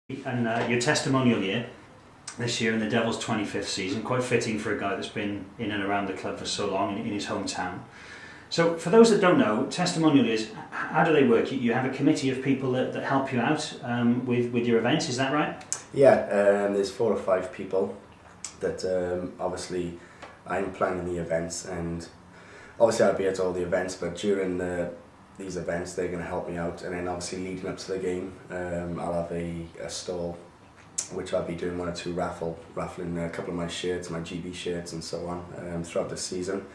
And your testimonial year this year in the Devils' 25th season, quite fitting for a guy that's been in and around the club for so long in his hometown. So for those that don't know, testimonial years, how do they work? You have a committee of people that help you out with your events, is that right? Yeah, there's 4 or 5 people that obviously I'm planning the events, and obviously I'll be at all the events, but during these events they're going to help me out, and then obviously leading up to the game I'll have a stall which I'll be doing 1 or 2 raffling a couple of my shirts, my GB shirts and so on throughout the season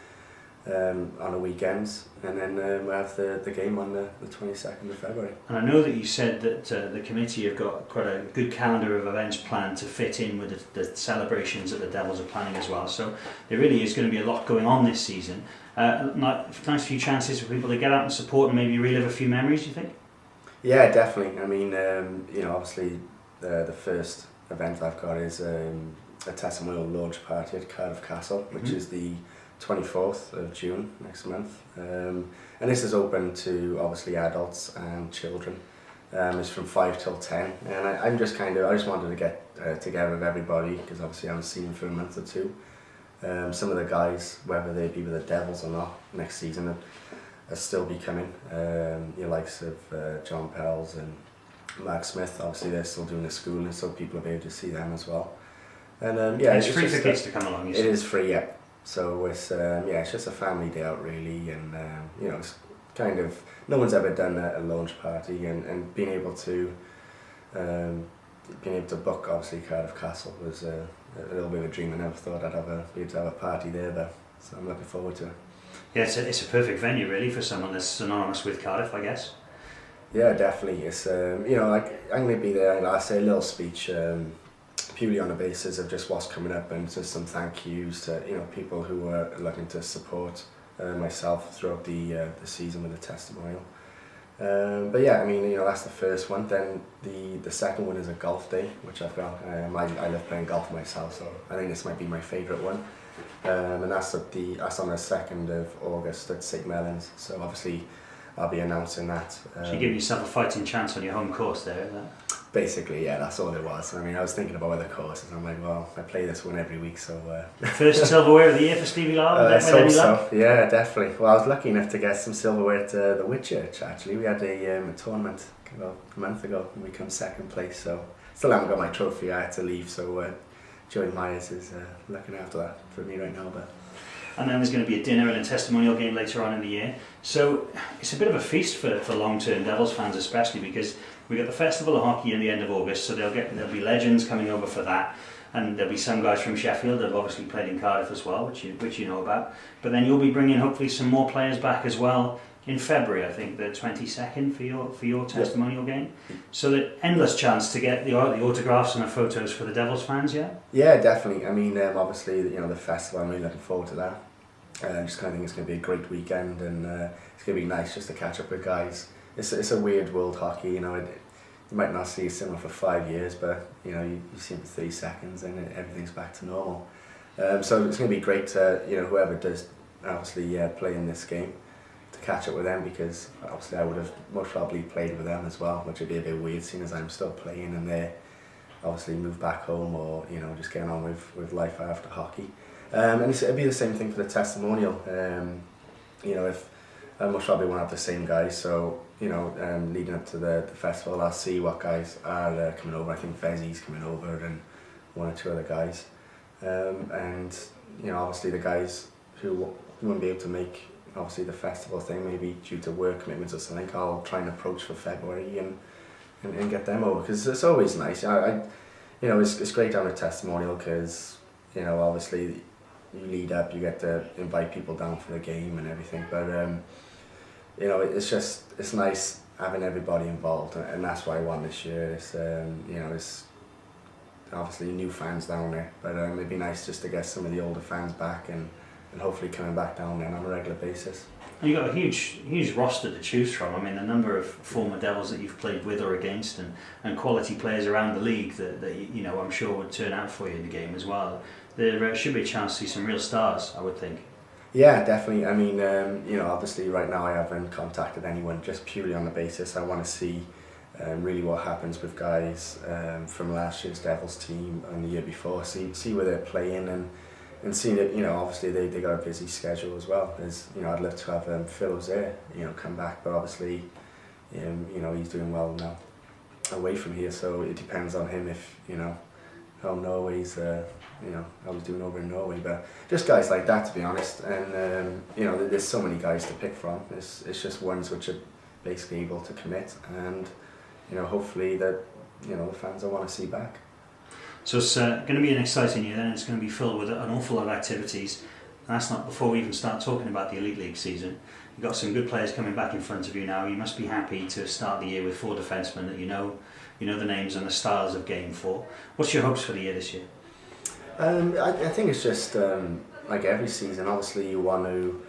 on the weekends, and then we'll have the game on the 22nd of February. And I know that you said that the committee have got quite a good calendar of events planned to fit in with the celebrations that the Devils are planning as well, so there really is going to be a lot going on this season. Nice few chances for people to get out and support and maybe relive a few memories, do you think? Yeah, definitely. I mean, you know, obviously the first event I've got is a testimonial launch party at Cardiff Castle, which is the 24th of June next month, and this is open to obviously adults and children. It's from 5 till 10, and I just wanted to get together with everybody, because obviously I haven't seen them for a month or two. Some of the guys, whether they be with the Devils or not next season, will still be coming. Your likes of John Pells and Mark Smith, obviously they're still doing the schooling, so people will be able to see them as well. And yeah, it's free for kids to come along. It is free, yeah. So it's it's just a family day out really, and you know, it's kind of, no one's ever done a launch party, and being able to book obviously Cardiff Castle was a little bit of a dream. I never thought I'd be able to have a party there, but so I'm looking forward to it. Yeah, it's a perfect venue really for someone that's synonymous with Cardiff, I guess. Yeah, definitely. It's you know, like, I'm going to be there and I'll say a little speech, purely on the basis of just what's coming up, and just some thank yous to, you know, people who are looking to support myself throughout the season with the testimonial. But yeah, I mean, you know, that's the first one. Then the second one is a golf day, which I've got. I love playing golf myself, so I think this might be my favourite one. And that's on the 2nd of August at St Mellons. So obviously I'll be announcing that. So you give yourself a fighting chance on your home course there, is that? Basically, yeah, that's all it was. I mean, I was thinking about other courses, and I'm like, well, I play this one every week, so... First silverware of the year for Stevie Lyle? So, yeah, definitely. Well, I was lucky enough to get some silverware at the Whitchurch, actually. We had a tournament about a month ago, and we come 2nd place, so... Still haven't got my trophy, I had to leave, so Joey Myers is looking after that for me right now, but... And then there's going to be a dinner and a testimonial game later on in the year. So it's a bit of a feast for long-term Devils fans, especially because we've got the Festival of Hockey in the end of August, so there'll be legends coming over for that, and there'll be some guys from Sheffield that have obviously played in Cardiff as well, which you know about. But then you'll be bringing hopefully some more players back as well in February, I think, the 22nd for your testimonial game. So the endless chance to get the autographs and the photos for the Devils fans, yeah? Yeah, definitely. I mean, obviously, you know, the festival, I'm really looking forward to that. I just kind of think it's going to be a great weekend, and it's going to be nice just to catch up with guys. It's a weird world, hockey, you know. You might not see similar for 5 years, but you know, you see it for 30 seconds and everything's back to normal. So it's going to be great to, you know, whoever does obviously play in this game, to catch up with them, because obviously I would have most probably played with them as well, which would be a bit weird seeing as I'm still playing and they obviously moved back home, or you know, just getting on with life after hockey. And it'll be the same thing for the testimonial. You know, if I most probably won't have the same guys, so you know, leading up to the festival, I'll see what guys are coming over. I think Vezzy's coming over, and 1 or 2 other guys. And you know, obviously the guys who won't be able to make obviously the festival thing, maybe due to work commitments or something, I'll try and approach for February and get them over, because it's always nice. You know, it's great having a testimonial, because you know, obviously you lead up, you get to invite people down for the game and everything, but you know, it's nice having everybody involved, and that's what I want this year. It's you know, it's obviously new fans down there, but it'd be nice just to get some of the older fans back, and hopefully coming back down there on a regular basis. And you've got a huge roster to choose from. I mean, the number of former Devils that you've played with or against, and quality players around the league that you know, I'm sure would turn out for you in the game as well. There should be a chance to see some real stars, I would think. Yeah, definitely. I mean, you know, obviously right now I haven't contacted anyone, just purely on the basis I want to see really what happens with guys from last year's Devils team and the year before. See where they're playing and seeing it. You know, obviously they got a busy schedule as well. There's, you know, I'd love to have Phil O'Zare, you know, come back, but obviously, you know, he's doing well now away from here. So it depends on him if, you know, how Norway's, you know, how he's doing over in Norway. But just guys like that, to be honest. And you know, there's so many guys to pick from. It's just ones which are basically able to commit, and you know, hopefully that, you know, the fans will want to see back. So it's going to be an exciting year, and it's going to be filled with an awful lot of activities. That's not before we even start talking about the Elite League season. You've got some good players coming back in front of you now. You must be happy to start the year with 4 defensemen that you know the names and the styles of game for. What's your hopes for the year this year? I think it's just like every season. Obviously, you want to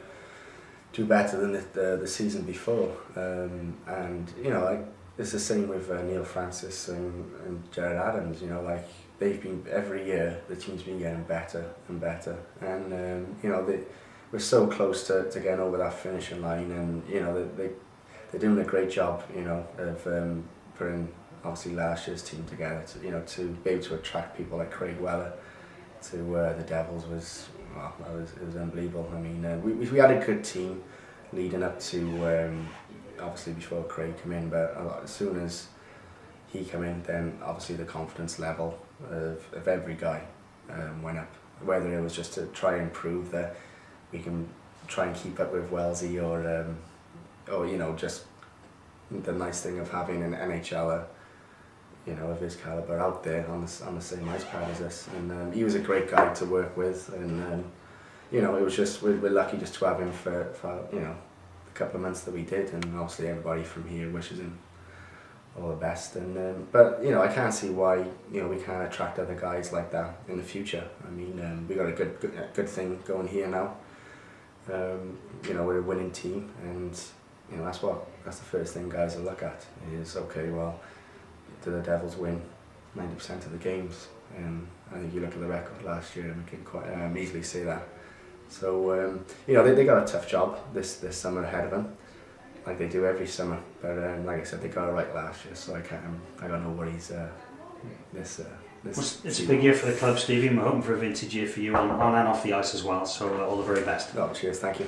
do better than the season before, and you know, like, it's the same with Neil Francis and Jared Adams. You know, like, they've been, every year the team's been getting better and better, and you know, we're so close to getting over that finishing line, and you know, they're doing a great job, you know, of putting obviously last year's team together to, you know, to be able to attract people like Craig Weller to the Devils was, well, it was unbelievable. I mean, we had a good team leading up to obviously before Craig came in, but as soon as he came in, then obviously the confidence level of every guy went up. Whether it was just to try and prove that we can try and keep up with Wellesley, or you know, just the nice thing of having an NHLer, you know, of his caliber out there on the same ice pad as us. And he was a great guy to work with, and you know, it was just, we're lucky just to have him for you know, the couple of months that we did, and obviously everybody from here wishes him all the best. And but you know, I can't see why, you know, we can't attract other guys like that in the future. I mean, we got a good thing going here now. You know, we're a winning team, and you know, that's the first thing guys will look at is, okay, well, did the Devils win 90% of the games? And I think you look at the record last year, and we can quite easily say that. So you know, they got a tough job this summer ahead of them, like they do every summer. But like I said, they got it right last year, so I got no worries this It's a big year for the club, Stevie, and we're hoping for a vintage year for you on and off the ice as well. So all the very best. Oh, cheers, thank you.